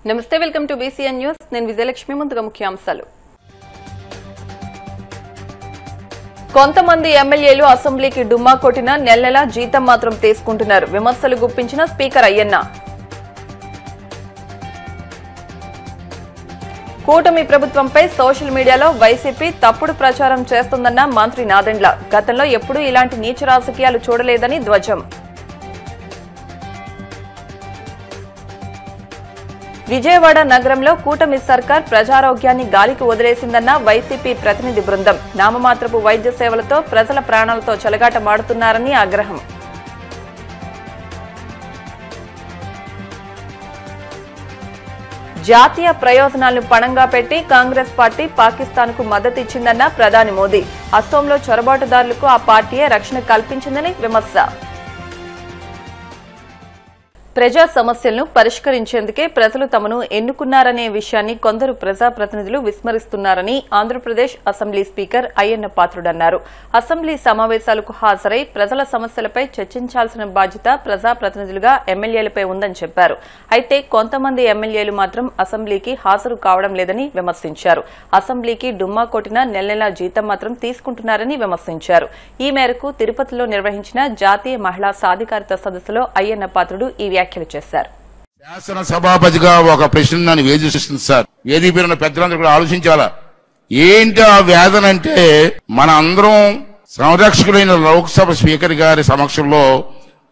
నమస్తే welcome to BCN news నేను విజయలక్ష్మి ముందుగా ముఖ్యాంశాలు కొంతమంది ఎమ్మెల్యేలు అసెంబ్లీకి డుమ్మా కొట్టిన నెల జీతం మాత్రం తీసుకుంటున్నారు విమర్శలు గుప్పించిన స్పీకర్ అయ్యన్న కూటమి ప్రభుత్వంపై సోషల్ మీడియాలో వైసీపీ తప్పుడు ప్రచారం చేస్తుందన్న మంత్రి నాదెండ్ల గతంలో ఎప్పుడూ ఇలాంటి నీచ రాజకీయాలు చూడలేదని ధ్వజం విజయవాడ నగరంలో కూటమి సర్కార్ ప్రజారోగ్యాన్ని గాలికి వదిలేసిందన్న వైసీపీ ప్రతినిధి బృందం నామమాత్రపు వైద్య సేవలతో ప్రజల ప్రాణాలతో చెలగాటమాడుతున్నారని ఆగ్రహం జాతీయ ప్రయోజనాలను పణంగా పెట్టి కాంగ్రెస్ పార్టీ పాకిస్తాన్కు మద్దతిచ్చిందన్న ప్రధాని మోదీ అస్సోంలో చొరబాటుదారులకు ఆ పార్టీయే రక్షణ కల్పించిందని విమర్శ ప్రజా సమస్యలను పరిష్కరించేందుకే ప్రజలు తమను ఎన్నుకున్నారనే విషయాన్ని కొందరు ప్రజాప్రతినిధులు విస్మరిస్తున్నారని ఆంధ్రప్రదేశ్ అసెంబ్లీ స్పీకర్ అయ్యన్న పాత్రుడు అన్నారు. అసెంబ్లీ సమావేశాలకు హాజరై ప్రజల సమస్యలపై చర్చించాల్సిన బాధ్యత ప్రజాప్రతినిధులుగా ఎమ్మెల్యేలపై ఉందని చెప్పారు. అయితే కొంతమంది ఎమ్మెల్యేలు మాత్రం అసెంబ్లీకి హాజరు కావడం లేదని విమర్శించారు. అసెంబ్లీకి డుమ్మా కొట్టిన నెల జీతం మాత్రం తీసుకుంటున్నారని విమర్శించారు. ఈ మేరకు తిరుపతిలో నిర్వహించిన జాతీయ మహిళా సాధికారిత సదస్సులో అయ్యన్న పాత్రుడు ఈ వ్యాఖ్యలు చేశారు. శాసనసభాపతిగా ఒక ప్రశ్న నన్ను వేధిస్తుంది సార్. వేదిక పేరున్న పెద్దలందరూ కూడా ఆలోచించాలా. ఏంటి ఆ వేదన అంటే, మన అందరం సంరక్షకులైన లోక్సభ స్పీకర్ గారి సమక్షంలో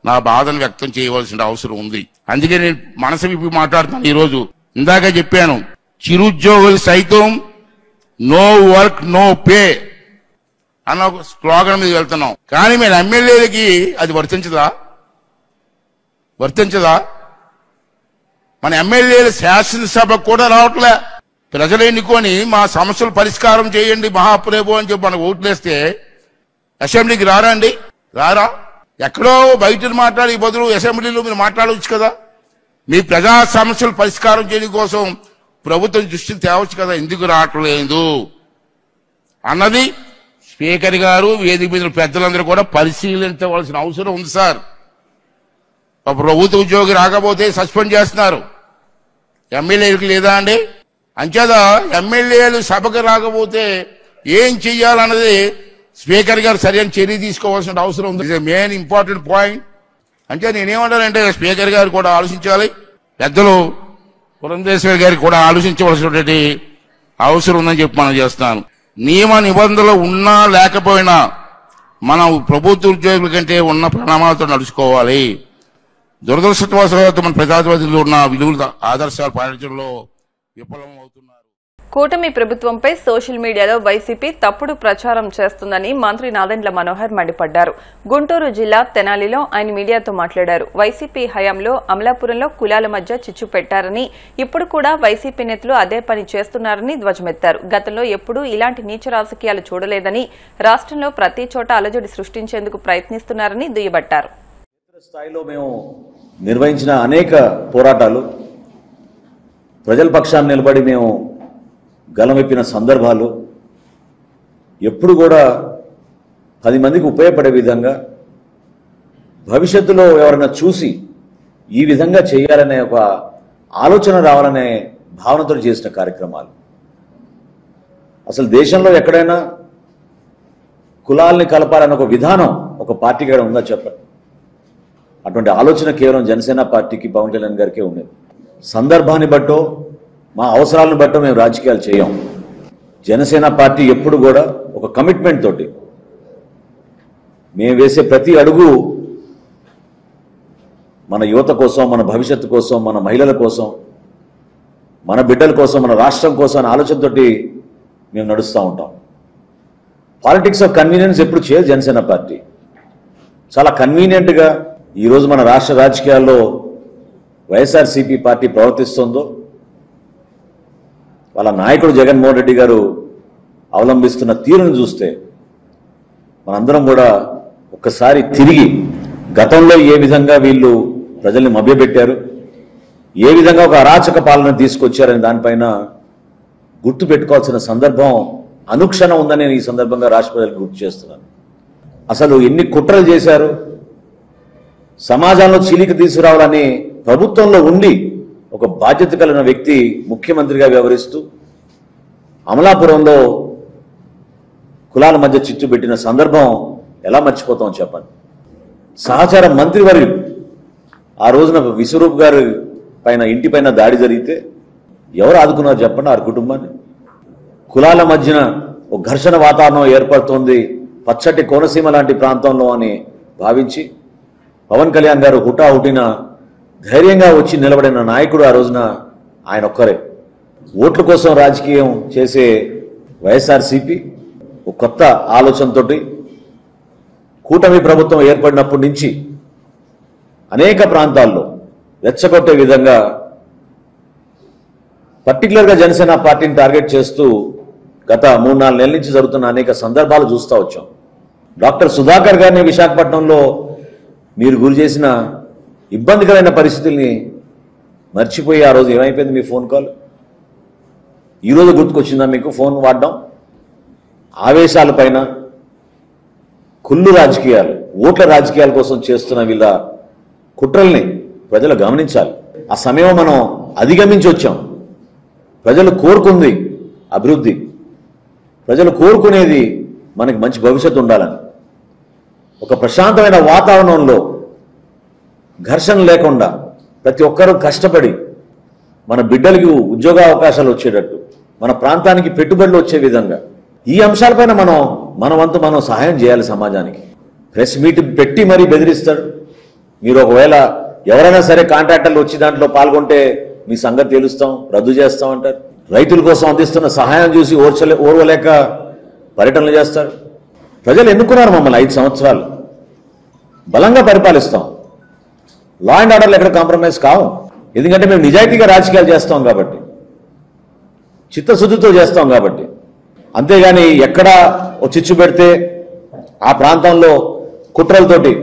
నా బాధను వ్యక్తం చేయవలసిన అవసరం ఉంది. అందుకే నేను మనసు విప్పి మాట్లాడుతున్నాను. ఈ రోజు ఇందాక చెప్పాను, చిరుద్యోగులు సైతం నో వర్క్ నో పే అన్న స్లోగన్ మీద వెళ్తున్నాం. కానీ మేము ఎమ్మెల్యేలకి అది వర్తించదా? మన ఎమ్మెల్యేలు శాసనసభకు కూడా రావట్లే. ప్రజలు ఎన్నుకొని మా సమస్యలు పరిష్కారం చేయండి మహాప్రభు అని చెప్పి మనకు ఓట్లేస్తే అసెంబ్లీకి రారా? ఎక్కడో బయట మాట్లాడే బదులు అసెంబ్లీలో మీరు మాట్లాడవచ్చు కదా. మీ ప్రజా సమస్యలు పరిష్కారం చేయడం కోసం ప్రభుత్వం దృష్టికి తేవచ్చు కదా. ఎందుకు రావట్లేదు అన్నది స్పీకర్ గారు వేదిక మీద పెద్దలందరూ కూడా పరిశీలించవలసిన అవసరం ఉంది సార్. ప్రభుత్వ ఉద్యోగి రాకపోతే సస్పెండ్ చేస్తున్నారు, ఎమ్మెల్యేలకు లేదా అండి? అంచేత ఎమ్మెల్యేలు సభకు రాకపోతే ఏం చెయ్యాలన్నది స్పీకర్ గారు సరైన చర్య తీసుకోవాల్సిన అవసరం ఉంది. Main important point. అంటే నేనేమంటానంటే స్పీకర్ గారు కూడా ఆలోచించాలి, పెద్దలు పురంధేశ్వరి గారికి కూడా ఆలోచించవలసినటువంటి అవసరం ఉందని చెప్పి మనం చేస్తాను. నియమ నిబంధనలు ఉన్నా లేకపోయినా మనం ప్రభుత్వ ఉద్యోగుల కంటే ఉన్న ప్రణామాలతో నడుచుకోవాలి. దురదృష్టవశాత్తు మన ప్రజాప్రతినిధులు ఉన్న విలువల ఆదర్శాలు పాటించడంలో విఫలం అవుతున్నారు. కూటమి ప్రభుత్వంపై సోషల్ మీడియాలో వైసీపీ తప్పుడు ప్రచారం చేస్తుందని మంత్రి నాదెండ్ల మనోహర్ మండిపడ్డారు. గుంటూరు జిల్లా తెనాలిలో ఆయన మీడియాతో మాట్లాడారు. వైసీపీ హయాంలో అమలాపురంలో కులాల మధ్య చిచ్చు పెట్టారని, ఇప్పుడు కూడా వైసీపీ నేతలు అదే పని చేస్తున్నారని ధ్వజమెత్తారు. గతంలో ఎప్పుడూ ఇలాంటి నీచ రాజకీయాలు చూడలేదని, రాష్ట్రంలో ప్రతి చోట అలజడి సృష్టించేందుకు ప్రయత్నిస్తున్నారని దుయ్యబట్టారు. స్థాయిలో మేము నిర్వహించిన అనేక పోరాటాలు, ప్రజల పక్షాన్ని నిలబడి మేము గలమెప్పిన సందర్భాలు ఎప్పుడు కూడా 10 మందికి ఉపయోగపడే విధంగా, భవిష్యత్తులో ఎవరైనా చూసి ఈ విధంగా చేయాలనే ఒక ఆలోచన రావాలనే భావనతో చేసిన కార్యక్రమాలు. అసలు దేశంలో ఎక్కడైనా కులాల్ని కలపాలనే ఒక విధానం ఒక పార్టీకి కూడా ఉందా చెప్పండి? అటువంటి ఆలోచన కేవలం జనసేన పార్టీకి, పవన్ కళ్యాణ్ గారికే ఉండేది. సందర్భాన్ని బట్టో మా అవసరాలను బట్టో మేము రాజకీయాలు చేయం. జనసేన పార్టీ ఎప్పుడు కూడా ఒక కమిట్మెంట్ తోటి మేము వేసే ప్రతి అడుగు మన యువత కోసం, మన భవిష్యత్తు కోసం, మన మహిళల కోసం, మన బిడ్డల కోసం, మన రాష్ట్రం కోసం అనే ఆలోచనతోటి మేము నడుస్తూ ఉంటాం. పాలిటిక్స్ ఆఫ్ కన్వీనియన్స్ ఎప్పుడు చేయదు జనసేన పార్టీ. చాలా కన్వీనియంట్గా ఈరోజు మన రాష్ట్ర రాజకీయాల్లో వైఎస్ఆర్సీపీ పార్టీ ప్రవర్తిస్తుందో, వాళ్ళ నాయకుడు జగన్మోహన్ రెడ్డి గారు అవలంబిస్తున్న తీరును చూస్తే మనందరం కూడా ఒక్కసారి తిరిగి గతంలో ఏ విధంగా వీళ్ళు ప్రజల్ని మభ్యపెట్టారు, ఏ విధంగా ఒక అరాచక పాలన తీసుకొచ్చారని దానిపైన గుర్తు పెట్టుకోవాల్సిన సందర్భం అనుక్షణం ఉందని నేను ఈ సందర్భంగా రాష్ట్ర ప్రజలకు గుర్తు చేస్తున్నాను. అసలు ఎన్ని కుట్రలు చేశారు, సమాజంలో చీలిక తీసుకురావాలని ప్రభుత్వంలో ఉండి ఒక బాధ్యత కలిగిన వ్యక్తి ముఖ్యమంత్రిగా వ్యవహరిస్తూ అమలాపురంలో కులాల మధ్య చిచ్చు పెట్టిన సందర్భం ఎలా మర్చిపోతాం చెప్పండి. సహచార మంత్రివర్యులు ఆ రోజున విశ్వరూప్ గారి పైన ఇంటి పైన దాడి జరిగితే ఎవరు ఆదుకున్నారు చెప్పండి? ఆ కుటుంబాన్ని. కులాల మధ్యన ఒక ఘర్షణ వాతావరణం ఏర్పడుతోంది పచ్చటి కోనసీమ లాంటి ప్రాంతంలో అని భావించి పవన్ కళ్యాణ్ గారు హుటాహుటిన ధైర్యంగా వచ్చి నిలబడిన నాయకుడు ఆ రోజున ఆయన ఒక్కరే. ఓట్ల కోసం రాజకీయం చేసే వైఎస్ఆర్సీపీ ఒక కొత్త ఆలోచనతో కూటమి ప్రభుత్వం ఏర్పడినప్పటి నుంచి అనేక ప్రాంతాల్లో రెచ్చగొట్టే విధంగా పర్టికులర్గా జనసేన పార్టీని టార్గెట్ చేస్తూ గత 3-4 నెలల నుంచి జరుగుతున్న అనేక సందర్భాలు చూస్తూ వచ్చాం. డాక్టర్ సుధాకర్ గారిని విశాఖపట్నంలో మీరు గురి చేసిన ఇబ్బందికరమైన పరిస్థితుల్ని మర్చిపోయి ఆ రోజు ఏమైపోయింది మీ ఫోన్ కాల్? ఈరోజు గుర్తుకొచ్చిందా మీకు ఫోన్ వాడడం? ఆవేశాల పైన కుళ్ళు రాజకీయాలు, ఓట్ల రాజకీయాల కోసం చేస్తున్న వీళ్ళ కుట్రల్ని ప్రజలు గమనించాలి. ఆ సమయం మనం అధిగమించి వచ్చాం. ప్రజలు కోరుకుంది అభివృద్ధి, ప్రజలు కోరుకునేది మనకి మంచి భవిష్యత్తు ఉండాలని. ఒక ప్రశాంతమైన వాతావరణంలో ఘర్షణ లేకుండా ప్రతి ఒక్కరూ కష్టపడి మన బిడ్డలకి ఉద్యోగ అవకాశాలు వచ్చేటట్టు, మన ప్రాంతానికి పెట్టుబడులు వచ్చే విధంగా ఈ అంశాలపైన మన వంతు మనం సహాయం చేయాలి సమాజానికి. ప్రెస్ మీట్ పెట్టి మరీ బెదిరిస్తాడు. మీరు ఒకవేళ ఎవరైనా సరే కాంట్రాక్టర్లు వచ్చి దాంట్లో పాల్గొంటే మీ సంగతి తెలుస్తాం, రద్దు చేస్తాం అంటారు. రైతుల కోసం అందిస్తున్న సహాయం చూసి ఓర్వలేక పర్యటనలు చేస్తారు. ప్రజలు ఎన్నుకున్నారు మమ్మల్ని 5 సంవత్సరాలు, బలంగా పరిపాలిస్తాం. లా అండ్ ఆర్డర్లు ఎక్కడ కాంప్రమైజ్ కావు. ఎందుకంటే మేము నిజాయితీగా రాజకీయాలు చేస్తాం కాబట్టి, చిత్తశుద్ధితో చేస్తాం కాబట్టి. అంతేగాని ఎక్కడా చిచ్చు పెడితే ఆ ప్రాంతంలో కుట్రలతోటి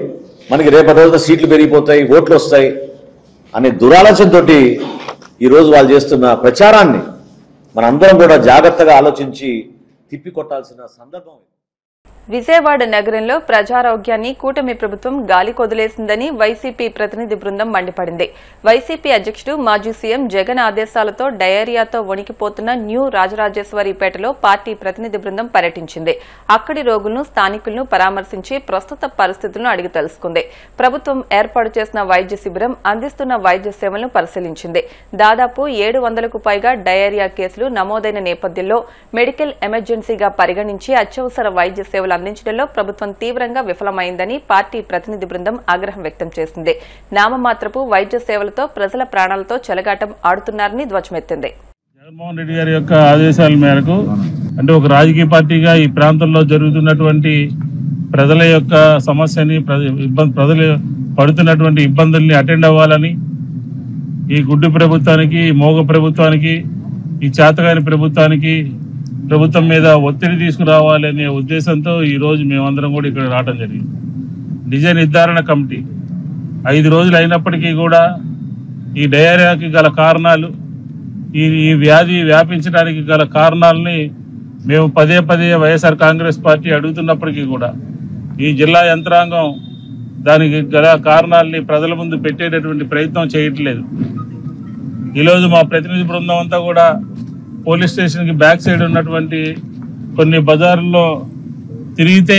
మనకి రేపటి రోజున సీట్లు పెరిగిపోతాయి, ఓట్లు వస్తాయి అనే దురాలోచనతోటి ఈరోజు వాళ్ళు చేస్తున్న ప్రచారాన్ని మనందరం కూడా జాగ్రత్తగా ఆలోచించి తిప్పికొట్టాల్సిన సందర్భం. విజయవాడ నగరంలో ప్రజారోగ్యాన్ని కూటమి ప్రభుత్వం గాలి కొదిలేసిందని వైసీపీ ప్రతినిధి బృందం మండిపడింది. వైసీపీ అధ్యక్షుడు మాజీ సీఎం జగన్ ఆదేశాలతో డయేరియాతో వణికిపోతున్న న్యూ రాజరాజేశ్వరిపేటలో పార్టీ ప్రతినిధి బృందం పర్యటించింది. అక్కడి రోగులను, స్థానికులను పరామర్శించి ప్రస్తుత పరిస్థితులను అడిగి తెలుసుకుంది. ప్రభుత్వం ఏర్పాటు చేసిన వైద్య శిబిరం, అందిస్తున్న వైద్య సేవలను పరిశీలించింది. దాదాపు 700కు పైగా డయేరియా కేసులు నమోదైన నేపథ్యంలో మెడికల్ ఎమర్జెన్సీగా పరిగణించి అత్యవసర వైద్య సేవలు అందించడంలో ప్రభుత్వం తీవ్రంగా విఫలమైందని పార్టీ ప్రతినిధి బృందం ఆగ్రహం వ్యక్తం చేసింది. నామమాత్రపు వైద్య సేవలతో ప్రజల ప్రాణాలతో చెలగాటం ఆడుతున్నారని ధ్వజమెత్తింది. జగన్మోహన్ రెడ్డి గారి యొక్క ఆదేశాల మేరకు, అంటే ఒక రాజకీయ పార్టీగా ఈ ప్రాంతంలో జరుగుతున్నటువంటి ప్రజల యొక్క సమస్యని, ప్రజలు పడుతున్నటువంటి ఇబ్బందుల్ని అటెండ్ అవ్వాలని ఈ గుడ్డి ప్రభుత్వానికి, మోగ ప్రభుత్వానికి, ఈ చేతగాని ప్రభుత్వం మీద ఒత్తిడి తీసుకురావాలి అనే ఉద్దేశంతో ఈ రోజు మేమందరం కూడా ఇక్కడ రావడం జరిగింది. నిజ నిర్ధారణ కమిటీ 5 రోజులు అయినప్పటికీ కూడా ఈ డయేరియాకి గల కారణాలు, ఈ వ్యాధి వ్యాపించడానికి గల కారణాలని మేము పదే వైఎస్ఆర్ కాంగ్రెస్ పార్టీ అడుగుతున్నప్పటికీ కూడా ఈ జిల్లా యంత్రాంగం దానికి గల కారణాలని ప్రజల ముందు పెట్టేటటువంటి ప్రయత్నం చేయట్లేదు. ఈరోజు మా ప్రతినిధి బృందం అంతా కూడా పోలీస్ స్టేషన్కి బ్యాక్ సైడ్ ఉన్నటువంటి కొన్ని బజార్ల్లో తిరిగితే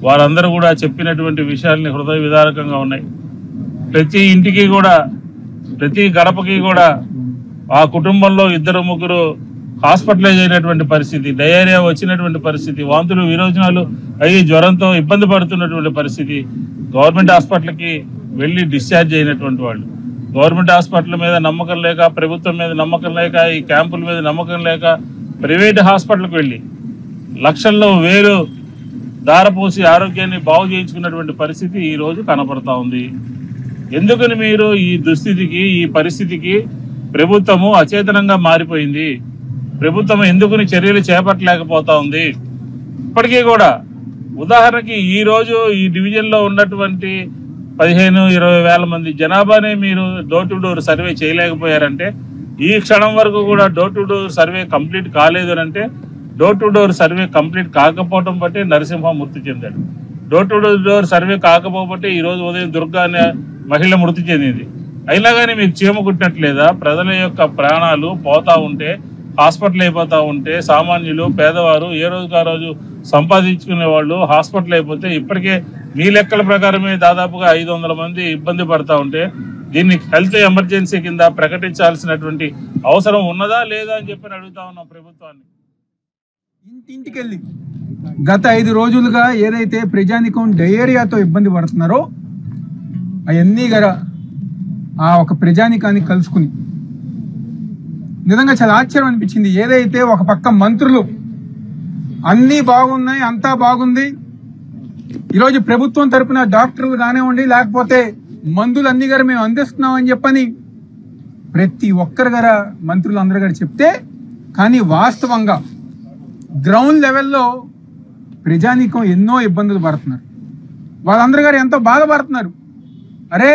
వారందరూ కూడా చెప్పినటువంటి విషయాల్ని హృదయ విదారకంగా ఉన్నాయి. ప్రతి ఇంటికి కూడా, ప్రతి గడపకి కూడా ఆ కుటుంబంలో 2-3 హాస్పిటలైజ్ అయినటువంటి పరిస్థితి, డయేరియా వచ్చినటువంటి పరిస్థితి, వాంతులు విరోచనాలు అయ్యి జ్వరంతో ఇబ్బంది పడుతున్నటువంటి పరిస్థితి, గవర్నమెంట్ హాస్పిటల్కి వెళ్ళి డిశ్చార్జ్ అయినటువంటి వాళ్ళు, గవర్నమెంట్ హాస్పిటల్ మీద నమ్మకం లేక, ప్రభుత్వం మీద నమ్మకం లేక, ఈ క్యాంపుల మీద నమ్మకం లేక ప్రైవేట్ హాస్పిటల్కి వెళ్ళి లక్షల్లో వేలు దారపోసి ఆరోగ్యాన్ని బాగు చేయించుకున్నటువంటి పరిస్థితి ఈ రోజు కనపడతా ఉంది. ఎందుకని మీరు ఈ దుస్థితికి, ఈ పరిస్థితికి ప్రభుత్వము అచేతనంగా మారిపోయింది? ప్రభుత్వం ఎందుకని చర్యలు చేపట్టలేకపోతా ఉంది? ఇప్పటికీ కూడా ఉదాహరణకి ఈ రోజు ఈ డివిజన్లో ఉన్నటువంటి 15-20 వేల మంది జనాభానే మీరు డోర్ టు డోర్ సర్వే చేయలేకపోయారంటే, ఈ క్షణం వరకు కూడా door to door survey complete కాలేదు అంటే, door to door survey complete కాకపోవడం బట్టి నరసింహ మృతి చెందాడు. డోర్ టు డోర్ సర్వే కాకపోతే ఈ రోజు ఉదయం దుర్గా అనే మహిళ మృతి చెందింది. అయినా కానీ మీకు చీమ కుట్టినట్లేదా? ప్రజల యొక్క ప్రాణాలు పోతా ఉంటే, హాస్పిటల్ అయిపోతా ఉంటే, సామాన్యులు పేదవారు ఏ రోజుకు ఆ రోజు సంపాదించుకునే వాళ్ళు హాస్పిటల్ అయిపోతే ఇప్పటికే మీ లెక్కల ప్రకారమే దాదాపుగా 500 మంది ఇబ్బంది పడతా ఉంటే దీన్ని హెల్త్ ఎమర్జెన్సీ కింద ప్రకటించాల్సినటువంటి అవసరం ఉన్నదా లేదా అని చెప్పి అడుగుతా ఉన్నాం ప్రభుత్వాన్ని. ఇంటింటికి వెళ్ళి గత 5 రోజులుగా ఏదైతే ప్రజానికం డయేరియాతో ఇబ్బంది పడుతున్నారో అవన్నీ గర ఆ ఒక ప్రజానికాన్ని కలుసుకుని నిజంగా చాలా ఆశ్చర్యం అనిపించింది. ఏదైతే ఒక పక్క మంత్రులు అన్నీ బాగున్నాయి, అంతా బాగుంది, ఈరోజు ప్రభుత్వం తరపున డాక్టర్లు కానివ్వండి లేకపోతే మందులు అన్ని గారు మేము అందిస్తున్నాం అని చెప్పని ప్రతి ఒక్కరు గార మంత్రులు అందరు గారు చెప్తే, కానీ వాస్తవంగా గ్రౌండ్ లెవెల్లో ప్రజానీకం ఎన్నో ఇబ్బందులు పడుతున్నారు. వాళ్ళందరూ గారు ఎంతో బాధపడుతున్నారు. అరే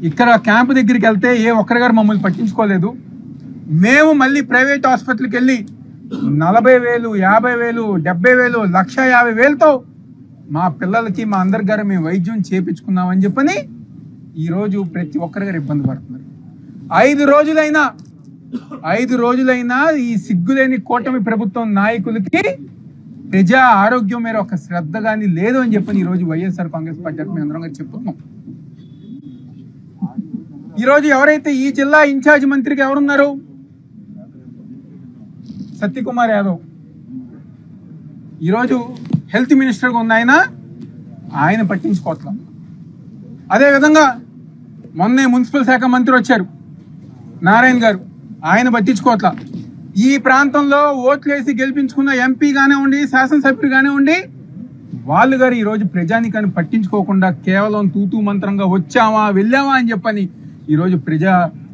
ఇక్కడ క్యాంపు దగ్గరికి వెళ్తే ఏ ఒక్కరి గారు మమ్మల్ని పట్టించుకోలేదు, మేము మళ్ళీ ప్రైవేట్ హాస్పిటల్కి వెళ్ళి 40,000, 50,000, 70,000, 1,50,000తో మా పిల్లలకి మా అందరి గారు మేము వైద్యం చేయించుకున్నామని చెప్పని ఈరోజు ప్రతి ఒక్కరి గారు ఇబ్బంది పడుతున్నారు. 5 రోజులైనా ఈ సిగ్గులేని కూటమి ప్రభుత్వం నాయకులకి ప్రజా ఆరోగ్యం మీద ఒక శ్రద్ధ కానీ లేదు అని చెప్పని ఈరోజు వైఎస్ఆర్ కాంగ్రెస్ పార్టీ మేము అందరం గారు చెప్తున్నాం. ఈరోజు ఎవరైతే ఈ జిల్లా ఇన్ఛార్జ్ మంత్రికి ఎవరున్నారు, సత్యకుమార్ యాదవ్, ఈరోజు హెల్త్ మినిస్టర్గా ఉన్న ఆయన పట్టించుకోవట్లేదు. అదేవిధంగా మొన్నే మున్సిపల్ శాఖ మంత్రి వచ్చారు నారాయణ గారు, ఆయన పట్టించుకోవట్లా. ఈ ప్రాంతంలో ఓట్లేసి గెలిపించుకున్న ఎంపీ కానివ్వండి, శాసనసభ్యులు కానివ్వండి, వాళ్ళు గారు ఈరోజు ప్రజానికాన్ని పట్టించుకోకుండా కేవలం తూతూ మంత్రంగా వచ్చామా వెళ్ళామా అని చెప్పని ఈరోజు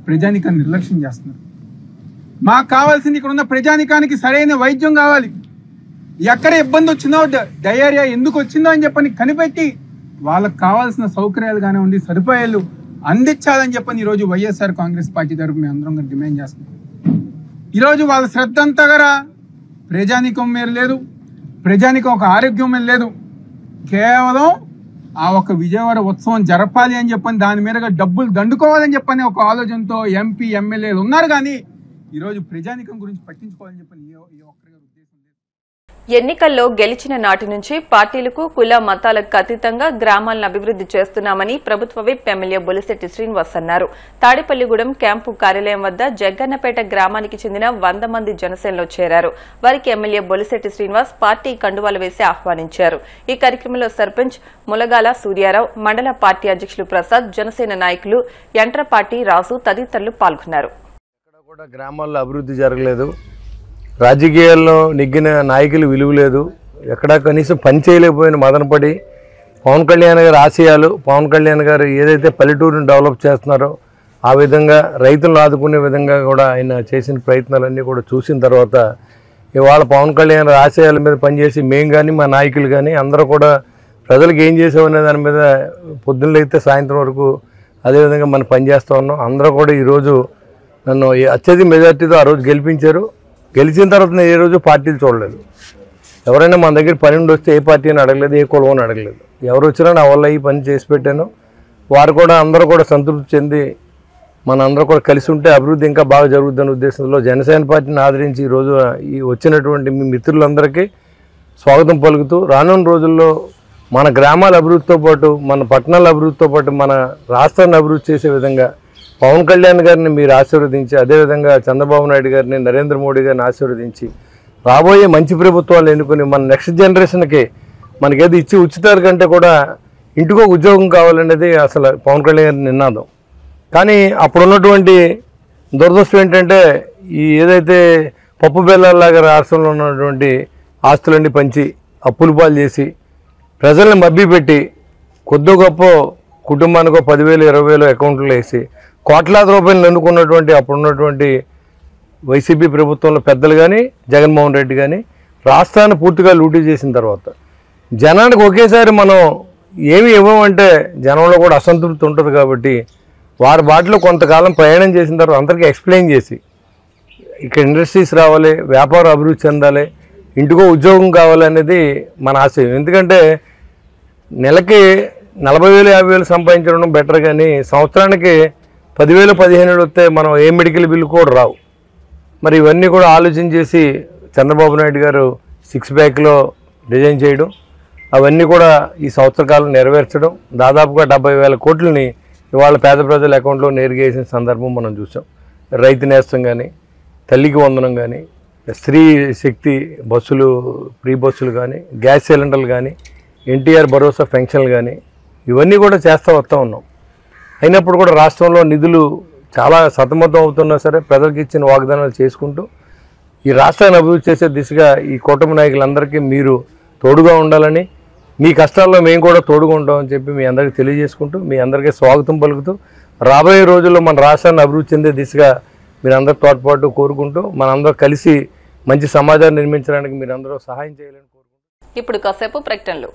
ప్రజానికాన్ని నిర్లక్ష్యం చేస్తున్నారు. మాకు కావాల్సింది ఇక్కడ ఉన్న ప్రజానికానికి సరైన వైద్యం కావాలి. ఎక్కడ ఇబ్బంది వచ్చిందో, డయేరియా ఎందుకు వచ్చిందో అని చెప్పని కనిపెట్టి వాళ్ళకు కావాల్సిన సౌకర్యాలు కానివ్వండి, సదుపాయాలు అందించాలని చెప్పని ఈరోజు వైఎస్ఆర్ కాంగ్రెస్ పార్టీ తరఫు మేము అందరం డిమాండ్ చేస్తున్నాం. ఈరోజు వాళ్ళ శ్రద్ధ అంతా గారా ప్రజానికం మీద లేదు, ప్రజానికం ఒక ఆరోగ్యం మీద లేదు. కేవలం ఆ ఒక విజయవాడ ఉత్సవం జరపాలి అని చెప్పని దాని మీదగా డబ్బులు దండుకోవాలని చెప్పని ఒక ఆలోచనతో ఎంపీ ఎమ్మెల్యేలు ఉన్నారు. కానీ ఈరోజు ప్రజానికం గురించి పట్టించుకోవాలని చెప్పని ఏ ఒక్కరి ఉద్దేశం లేదు. ఎన్నికల్లో గెలిచిన నాటి నుంచి పార్టీలకు కుల మతాలకు అతీతంగా గ్రామాలను అభివృద్ది చేస్తున్నామని ప్రభుత్వ విప్ ఎమ్మెల్యే బొలిశెట్టి శ్రీనివాస్ అన్నారు. తాడేపల్లిగూడెం క్యాంపు కార్యాలయం వద్ద జగ్గన్నపేట గ్రామానికి చెందిన 100 మంది జనసేనలో చేరారు. వారికి ఎమ్మెల్యే బొలిశెట్టి శ్రీనివాస్ పార్టీ కండువాలు వేసి ఆహ్వానించారు. ఈ కార్యక్రమంలో సర్పంచ్ ములగాల సూర్యారావు, మండల పార్టీ అధ్యక్షులు ప్రసాద్, జనసేన నాయకులు యంట్రపాటి రాజు తదితరులు పాల్గొన్నారు. గ్రామాల్లో అభివృద్ధి జరగలేదు, రాజకీయాల్లో నెగ్గిన నాయకులు విలువ లేదు, ఎక్కడా కనీసం పని చేయలేకపోయిన మదనపడి పవన్ కళ్యాణ్ గారి ఆశయాలు, పవన్ కళ్యాణ్ గారు ఏదైతే పల్లెటూరుని డెవలప్ చేస్తున్నారో ఆ విధంగా రైతులను ఆదుకునే విధంగా కూడా ఆయన చేసిన ప్రయత్నాలన్నీ కూడా చూసిన తర్వాత ఇవాళ పవన్ కళ్యాణ్ ఆశయాల మీద పనిచేసి మేము కానీ మా నాయకులు కానీ అందరూ కూడా ప్రజలకు ఏం చేసామనే దాని మీద పొద్దున్నైతే సాయంత్రం వరకు అదేవిధంగా మనం పనిచేస్తూ ఉన్నాం. అందరూ కూడా ఈరోజు నన్ను అత్యధిక మెజార్టీతో ఆ రోజు గెలిపించారు. గెలిచిన తర్వాత నేను ఏ రోజు పార్టీలు చూడలేదు. ఎవరైనా మన దగ్గర పని ఉండి వస్తే ఏ పార్టీ అని అడగలేదు, ఏ కులం అని అడగలేదు. ఎవరు వచ్చినా నా వల్ల ఈ పని చేసి పెట్టాను. వారు కూడా అందరూ కూడా సంతృప్తి చెంది మన అందరూ కూడా కలిసి ఉంటే అభివృద్ధి ఇంకా బాగా జరుగుతుందనే ఉద్దేశంలో జనసేన పార్టీని ఆదరించి ఈరోజు ఈ వచ్చినటువంటి మీ మిత్రులందరికీ స్వాగతం పలుకుతూ రానున్న రోజుల్లో మన గ్రామాల అభివృద్ధితో పాటు, మన పట్టణాల అభివృద్ధితో పాటు మన రాష్ట్రాన్ని అభివృద్ధి చేసే విధంగా పవన్ కళ్యాణ్ గారిని మీరు ఆశీర్వదించి, అదేవిధంగా చంద్రబాబు నాయుడు గారిని, నరేంద్ర మోడీ గారిని ఆశీర్వదించి రాబోయే మంచి ప్రభుత్వాలు ఎన్నుకొని మన నెక్స్ట్ జనరేషన్కి మనకేది ఇచ్చి ఉచితాల కంటే కూడా ఇంటికో ఉద్యోగం కావాలనేది అసలు పవన్ కళ్యాణ్ గారి నినాదం. కానీ అప్పుడున్నటువంటి దురదృష్టం ఏంటంటే ఈ ఏదైతే పప్పు బెల్లాలాగా రాష్ట్రంలో ఉన్నటువంటి ఆస్తులన్నీ పంచి అప్పులు పాలు చేసి ప్రజల్ని మభ్యపెట్టి కొద్ది గొప్ప కుటుంబానికో 10,000, 20,000 అకౌంట్లో వేసి కోట్లాది రూపాయలు ఎన్నుకున్నటువంటి అప్పుడున్నటువంటి వైసీపీ ప్రభుత్వంలో పెద్దలు కానీ జగన్మోహన్ రెడ్డి కానీ రాష్ట్రాన్ని పూర్తిగా లూటీ చేసిన తర్వాత జనానికి ఒకేసారి మనం ఏమి ఇవ్వమంటే జనంలో కూడా అసంతృప్తి ఉంటుంది. కాబట్టి వారి బాటలో కొంతకాలం ప్రయాణం చేసిన తర్వాత అందరికీ ఎక్స్ప్లెయిన్ చేసి ఇక్కడ ఇండస్ట్రీస్ రావాలి, వ్యాపారం అభివృద్ధి చెందాలి, ఇంటికో ఉద్యోగం కావాలి అనేది మన ఆశయం. ఎందుకంటే నెలకి 40,000 50,000 సంపాదించడం బెటర్, కానీ సంవత్సరానికి 10,000 15,000 వస్తే మనం ఏ మెడికల్ బిల్లు కూడా రావు. మరి ఇవన్నీ కూడా ఆలోచన చేసి చంద్రబాబు నాయుడు గారు 6 ప్యాక్లో డిజైన్ చేయడం, అవన్నీ కూడా ఈ సంవత్సర కాలం నెరవేర్చడం, దాదాపుగా 70,000 కోట్లని ఇవాళ పేద ప్రజల అకౌంట్లో నేరుగా వేసిన సందర్భం మనం చూసాం. రైతు నేస్తం కానీ, తల్లికి వందనం కానీ, స్త్రీ శక్తి బస్సులు, ఫ్రీ బస్సులు కానీ, గ్యాస్ సిలిండర్లు కానీ, ఎన్టీఆర్ భరోసా పెన్షన్లు కానీ, ఇవన్నీ కూడా చేస్తూ వస్తూ ఉన్నాం. అయినప్పుడు కూడా రాష్ట్రంలో నిధులు చాలా సతమతం అవుతున్నా సరే ప్రజలకు ఇచ్చిన వాగ్దానాలు చేసుకుంటూ ఈ రాష్ట్రాన్ని అభివృద్ధి చేసే దిశగా ఈ కూటమి నాయకులందరికీ మీరు తోడుగా ఉండాలని, మీ కష్టాల్లో మేము కూడా తోడుగా ఉంటామని చెప్పి మీ అందరికీ తెలియజేసుకుంటూ మీ అందరికీ స్వాగతం పలుకుతూ రాబోయే రోజుల్లో మన రాష్ట్రాన్ని అభివృద్ధి చెందే దిశగా మీరందరూ తోడ్పాటు కోరుకుంటూ మనందరూ కలిసి మంచి సమాజాన్ని నిర్మించడానికి మీరందరూ సహాయం చేయాలని కోరుకుంటూ ఇప్పుడు కాసేపు ప్రకటనలు.